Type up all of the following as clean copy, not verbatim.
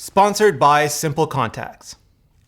Sponsored by Simple Contacts.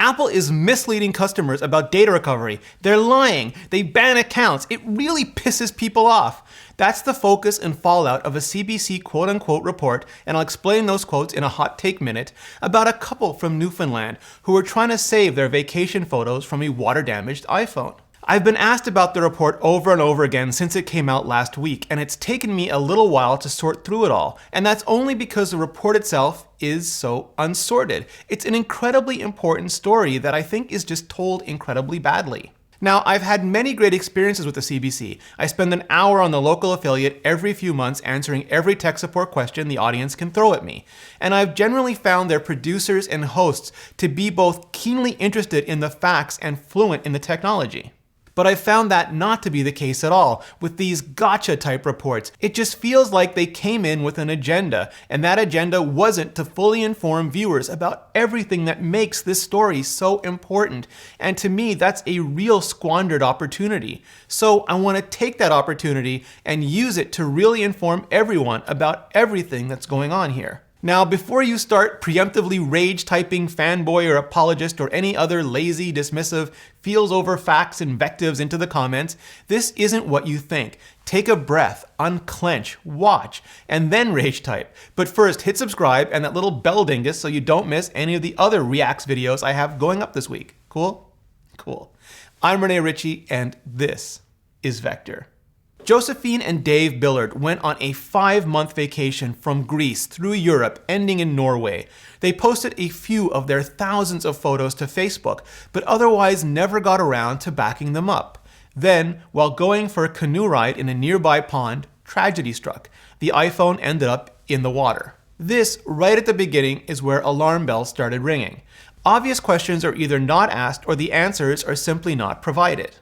Apple is misleading customers about data recovery. They're lying. They ban accounts. It really pisses people off. That's the focus and fallout of a CBC quote-unquote report, and I'll explain those quotes in a hot take minute, about a couple from Newfoundland who were trying to save their vacation photos from a water-damaged iPhone. I've been asked about the report over and over again since it came out last week, and it's taken me a little while to sort through it all, and that's only because the report itself is so unsorted. It's an incredibly important story that I think is just told incredibly badly. Now, I've had many great experiences with the CBC. I spend an hour on the local affiliate every few months answering every tech support question the audience can throw at me. And I've generally found their producers and hosts to be both keenly interested in the facts and fluent in the technology. But I found that not to be the case at all with these gotcha type reports. It just feels like they came in with an agenda, and that agenda wasn't to fully inform viewers about everything that makes this story so important. And to me, that's a real squandered opportunity. So I want to take that opportunity and use it to really inform everyone about everything that's going on here. Now, before you start preemptively rage-typing fanboy or apologist or any other lazy, dismissive, feels-over facts invectives into the comments, this isn't what you think. Take a breath, unclench, watch, and then rage-type. But first, hit subscribe and that little bell dingus so you don't miss any of the other Reacts videos I have going up this week. Cool? Cool. I'm Rene Ritchie, and this is Vector. Josephine and Dave Billard went on a 5-month vacation from Greece through Europe, ending in Norway. They posted a few of their thousands of photos to Facebook, but otherwise never got around to backing them up. Then, while going for a canoe ride in a nearby pond, tragedy struck. The iPhone ended up in the water. This, right at the beginning, is where alarm bells started ringing. Obvious questions are either not asked or the answers are simply not provided.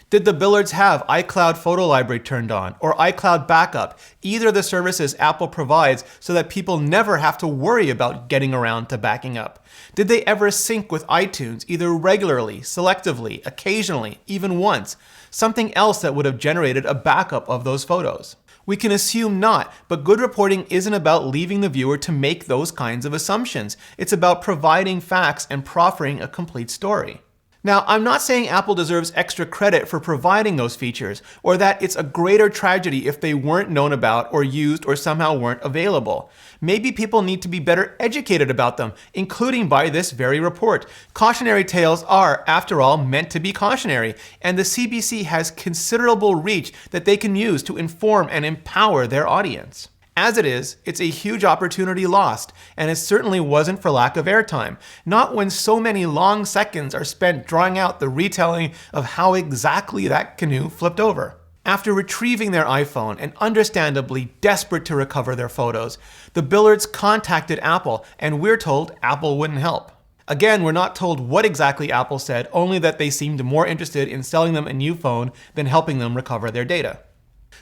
Did the Billards have iCloud Photo Library turned on, or iCloud Backup, either of the services Apple provides so that people never have to worry about getting around to backing up? Did they ever sync with iTunes, either regularly, selectively, occasionally, even once? Something else that would have generated a backup of those photos? We can assume not, but good reporting isn't about leaving the viewer to make those kinds of assumptions. It's about providing facts and proffering a complete story. Now, I'm not saying Apple deserves extra credit for providing those features, or that it's a greater tragedy if they weren't known about or used or somehow weren't available. Maybe people need to be better educated about them, including by this very report. Cautionary tales are, after all, meant to be cautionary, and the CBC has considerable reach that they can use to inform and empower their audience. As it is, it's a huge opportunity lost, and it certainly wasn't for lack of airtime. Not when so many long seconds are spent drawing out the retelling of how exactly that canoe flipped over. After retrieving their iPhone and understandably desperate to recover their photos, the Billards contacted Apple, and we're told Apple wouldn't help. Again, we're not told what exactly Apple said, only that they seemed more interested in selling them a new phone than helping them recover their data.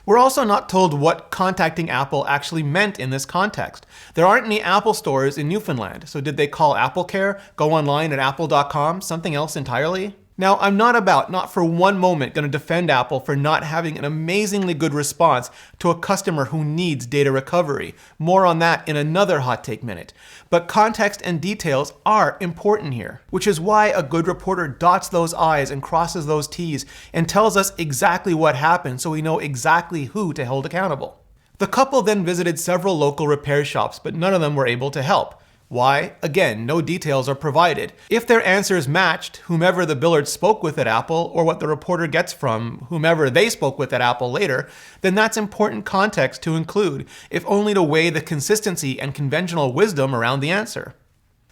We're also not told what contacting Apple actually meant in this context. There aren't any Apple stores in Newfoundland, so did they call AppleCare, go online at apple.com, something else entirely? Now, I'm not for one moment going to defend Apple for not having an amazingly good response to a customer who needs data recovery. More on that in another hot take minute. But context and details are important here, which is why a good reporter dots those I's and crosses those T's and tells us exactly what happened so we know exactly who to hold accountable. The couple then visited several local repair shops, but none of them were able to help. Why? Again, no details are provided. If their answers matched whomever the Billards spoke with at Apple, or what the reporter gets from whomever they spoke with at Apple later, then that's important context to include, if only to weigh the consistency and conventional wisdom around the answer.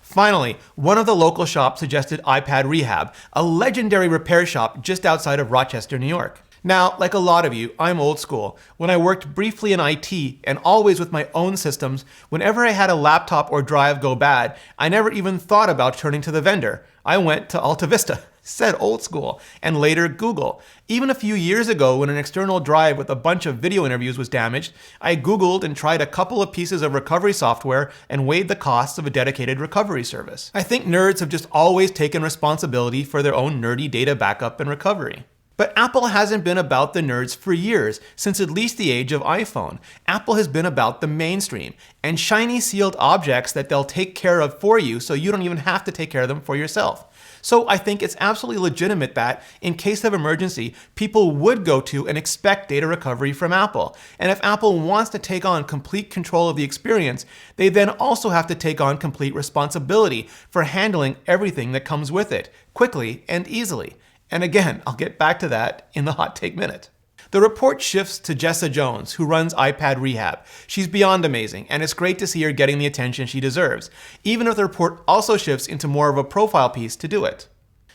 Finally, one of the local shops suggested iPad Rehab, a legendary repair shop just outside of Rochester, New York. Now, like a lot of you, I'm old school. When I worked briefly in IT, and always with my own systems, whenever I had a laptop or drive go bad, I never even thought about turning to the vendor. I went to Alta Vista, said old school, and later Google. Even a few years ago, when an external drive with a bunch of video interviews was damaged, I Googled and tried a couple of pieces of recovery software and weighed the costs of a dedicated recovery service. I think nerds have just always taken responsibility for their own nerdy data backup and recovery. But Apple hasn't been about the nerds for years, since at least the age of iPhone. Apple has been about the mainstream, and shiny sealed objects that they'll take care of for you so you don't even have to take care of them for yourself. So I think it's absolutely legitimate that, in case of emergency, people would go to and expect data recovery from Apple. And if Apple wants to take on complete control of the experience, they then also have to take on complete responsibility for handling everything that comes with it, quickly and easily. And again, I'll get back to that in the Hot Take Minute. The report shifts to Jessa Jones, who runs iPad Rehab. She's beyond amazing, and it's great to see her getting the attention she deserves, even if the report also shifts into more of a profile piece to do it.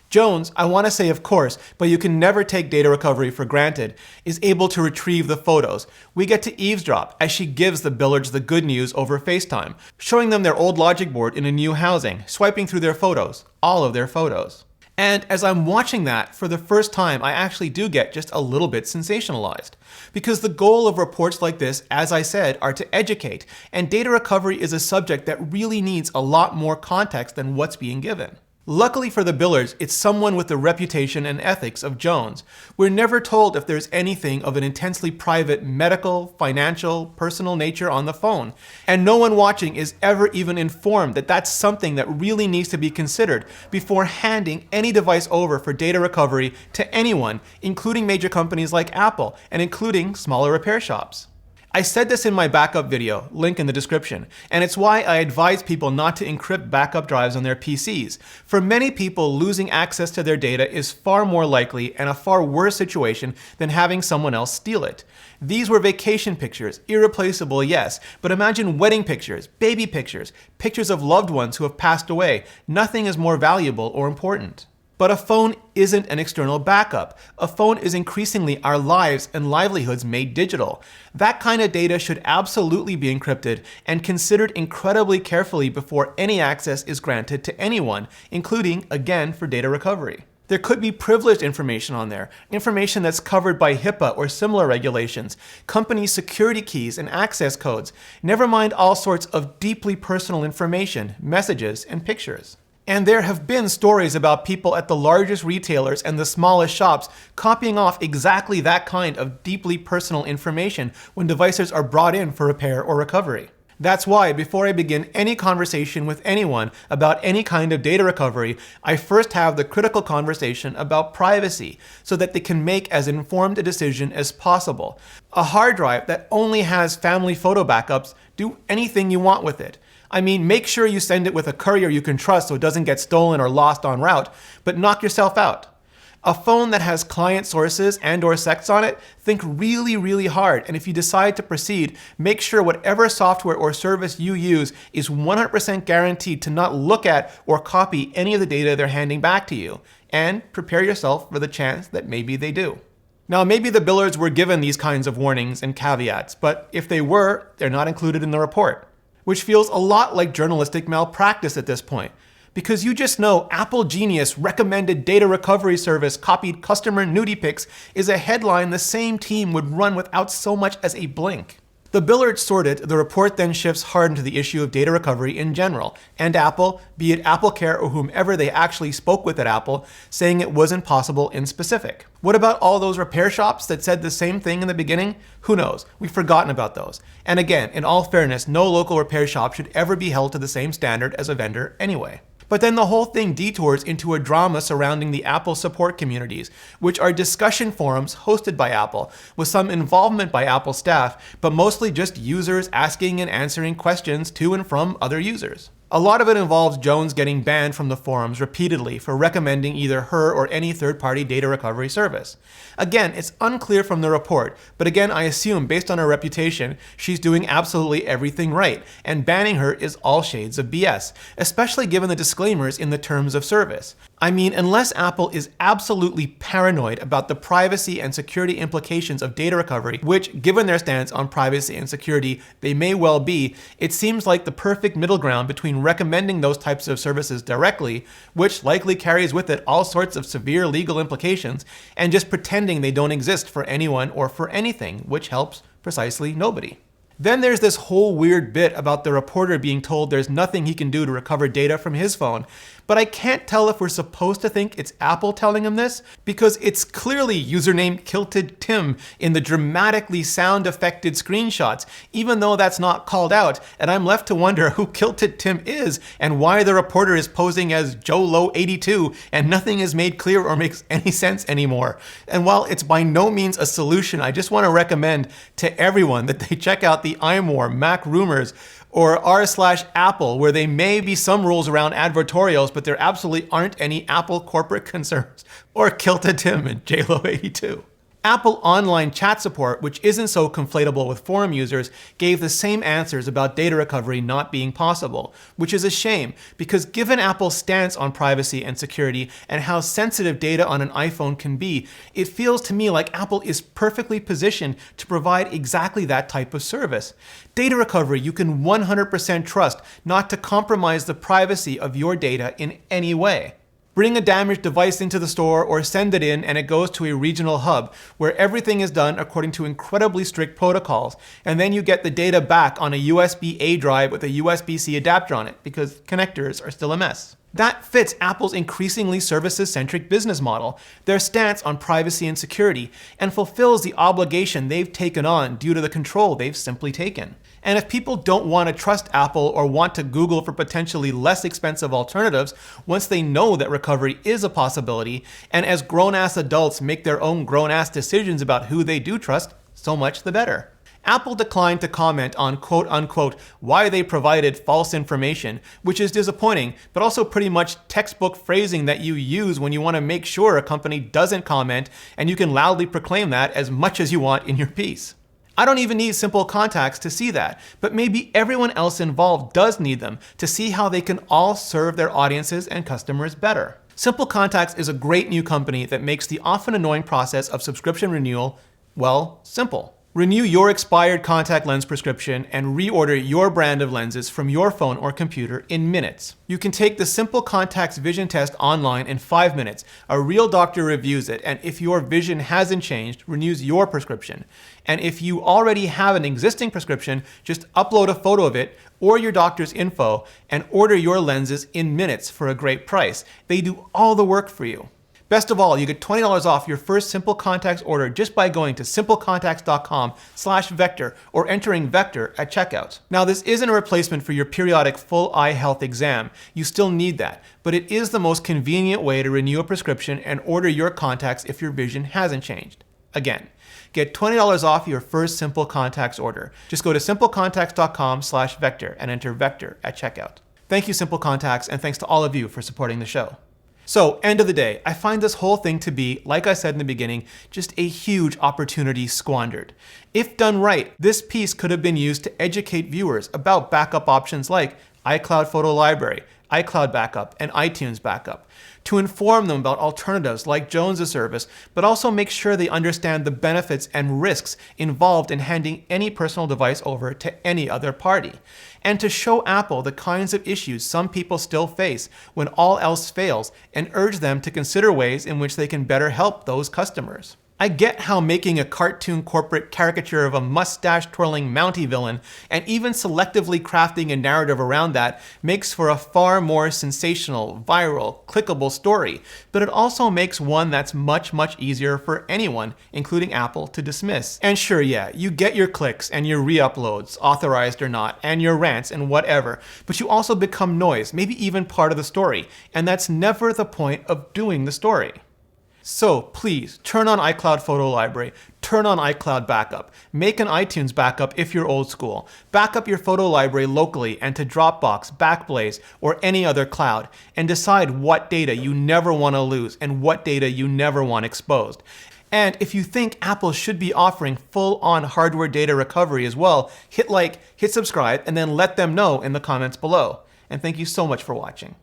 Jones, I want to say of course, but you can never take data recovery for granted, is able to retrieve the photos. We get to eavesdrop as she gives the Billards the good news over FaceTime, showing them their old logic board in a new housing, swiping through their photos, all of their photos. And as I'm watching that, for the first time, I actually do get just a little bit sensationalized. Because the goal of reports like this, as I said, are to educate, and data recovery is a subject that really needs a lot more context than what's being given. Luckily for the Billards, it's someone with the reputation and ethics of Jones. We're never told if there's anything of an intensely private medical, financial, personal nature on the phone. And no one watching is ever even informed that that's something that really needs to be considered before handing any device over for data recovery to anyone, including major companies like Apple, and including smaller repair shops. I said this in my backup video, link in the description, and it's why I advise people not to encrypt backup drives on their PCs. For many people, losing access to their data is far more likely and a far worse situation than having someone else steal it. These were vacation pictures, irreplaceable, yes, but imagine wedding pictures, baby pictures, pictures of loved ones who have passed away. Nothing is more valuable or important. But a phone isn't an external backup. A phone is increasingly our lives and livelihoods made digital. That kind of data should absolutely be encrypted and considered incredibly carefully before any access is granted to anyone, including, again, for data recovery. There could be privileged information on there, information that's covered by HIPAA or similar regulations, company security keys and access codes, never mind all sorts of deeply personal information, messages, and pictures. And there have been stories about people at the largest retailers and the smallest shops copying off exactly that kind of deeply personal information when devices are brought in for repair or recovery. That's why before I begin any conversation with anyone about any kind of data recovery, I first have the critical conversation about privacy so that they can make as informed a decision as possible. A hard drive that only has family photo backups, do anything you want with it. I mean, make sure you send it with a courier you can trust so it doesn't get stolen or lost en route, but knock yourself out. A phone that has client sources and/or sex on it, think really, really hard, and if you decide to proceed, make sure whatever software or service you use is 100% guaranteed to not look at or copy any of the data they're handing back to you, and prepare yourself for the chance that maybe they do. Now, maybe the Billards were given these kinds of warnings and caveats, but if they were, they're not included in the report. Which feels a lot like journalistic malpractice at this point. Because you just know Apple Genius recommended data recovery service copied customer nudie pics is a headline the same team would run without so much as a blink. The Billards sorted, the report then shifts hard into the issue of data recovery in general, and Apple, be it AppleCare or whomever they actually spoke with at Apple, saying it wasn't possible in specific. What about all those repair shops that said the same thing in the beginning? Who knows? We've forgotten about those. And again, in all fairness, no local repair shop should ever be held to the same standard as a vendor anyway. But then the whole thing detours into a drama surrounding the Apple support communities, which are discussion forums hosted by Apple, with some involvement by Apple staff, but mostly just users asking and answering questions to and from other users. A lot of it involves Jones getting banned from the forums repeatedly for recommending either her or any third-party data recovery service. Again, it's unclear from the report, but again, I assume based on her reputation, she's doing absolutely everything right, and banning her is all shades of BS, especially given the disclaimers in the terms of service. I mean, unless Apple is absolutely paranoid about the privacy and security implications of data recovery, which, given their stance on privacy and security, they may well be, it seems like the perfect middle ground between recommending those types of services directly, which likely carries with it all sorts of severe legal implications, and just pretending they don't exist for anyone or for anything, which helps precisely nobody. Then there's this whole weird bit about the reporter being told there's nothing he can do to recover data from his phone. But I can't tell if we're supposed to think it's Apple telling him this, because it's clearly username Kilted Tim in the dramatically sound-affected screenshots, even though that's not called out, and I'm left to wonder who Kilted Tim is and why the reporter is posing as JoeLow82, and nothing is made clear or makes any sense anymore. And while it's by no means a solution, I just want to recommend to everyone that they check out the iMore, Mac Rumors, or r/Apple, where there may be some rules around advertorials, but there absolutely aren't any Apple corporate concerns, or Kilted Tim and JLo82. Apple online chat support, which isn't so conflatable with forum users, gave the same answers about data recovery not being possible, which is a shame, because given Apple's stance on privacy and security and how sensitive data on an iPhone can be, it feels to me like Apple is perfectly positioned to provide exactly that type of service. Data recovery you can 100% trust not to compromise the privacy of your data in any way. Bring a damaged device into the store or send it in and it goes to a regional hub where everything is done according to incredibly strict protocols, and then you get the data back on a USB-A drive with a USB-C adapter on it because connectors are still a mess. That fits Apple's increasingly services-centric business model, their stance on privacy and security, and fulfills the obligation they've taken on due to the control they've simply taken. And if people don't want to trust Apple or want to Google for potentially less expensive alternatives once they know that recovery is a possibility, and as grown-ass adults make their own grown-ass decisions about who they do trust, so much the better. Apple declined to comment on quote-unquote why they provided false information, which is disappointing, but also pretty much textbook phrasing that you use when you want to make sure a company doesn't comment, and you can loudly proclaim that as much as you want in your piece. I don't even need Simple Contacts to see that, but maybe everyone else involved does need them to see how they can all serve their audiences and customers better. Simple Contacts is a great new company that makes the often annoying process of subscription renewal, well, simple. Renew your expired contact lens prescription and reorder your brand of lenses from your phone or computer in minutes. You can take the Simple Contacts vision test online in 5 minutes. A real doctor reviews it, and if your vision hasn't changed, renews your prescription. And if you already have an existing prescription, just upload a photo of it or your doctor's info and order your lenses in minutes for a great price. They do all the work for you. Best of all, you get $20 off your first Simple Contacts order just by going to simplecontacts.com/vector or entering vector at checkout. Now, this isn't a replacement for your periodic full eye health exam. You still need that, but it is the most convenient way to renew a prescription and order your contacts if your vision hasn't changed. Again, get $20 off your first Simple Contacts order. Just go to simplecontacts.com/vector and enter vector at checkout. Thank you, Simple Contacts, and thanks to all of you for supporting the show. So, end of the day, I find this whole thing to be, like I said in the beginning, just a huge opportunity squandered. If done right, this piece could have been used to educate viewers about backup options like iCloud Photo Library, iCloud Backup, and iTunes Backup, to inform them about alternatives like Jones' service, but also make sure they understand the benefits and risks involved in handing any personal device over to any other party, and to show Apple the kinds of issues some people still face when all else fails, and urge them to consider ways in which they can better help those customers. I get how making a cartoon corporate caricature of a mustache-twirling Mountie villain and even selectively crafting a narrative around that makes for a far more sensational, viral, clickable story, but it also makes one that's much easier for anyone, including Apple, to dismiss. And sure, yeah, you get your clicks and your re-uploads, authorized or not, and your rants and whatever, but you also become noise, maybe even part of the story, and that's never the point of doing the story. So please, turn on iCloud Photo Library, turn on iCloud Backup, make an iTunes backup if you're old school, back up your photo library locally and to Dropbox, Backblaze, or any other cloud, and decide what data you never want to lose and what data you never want exposed. And if you think Apple should be offering full-on hardware data recovery as well, hit like, hit subscribe, and then let them know in the comments below. And thank you so much for watching.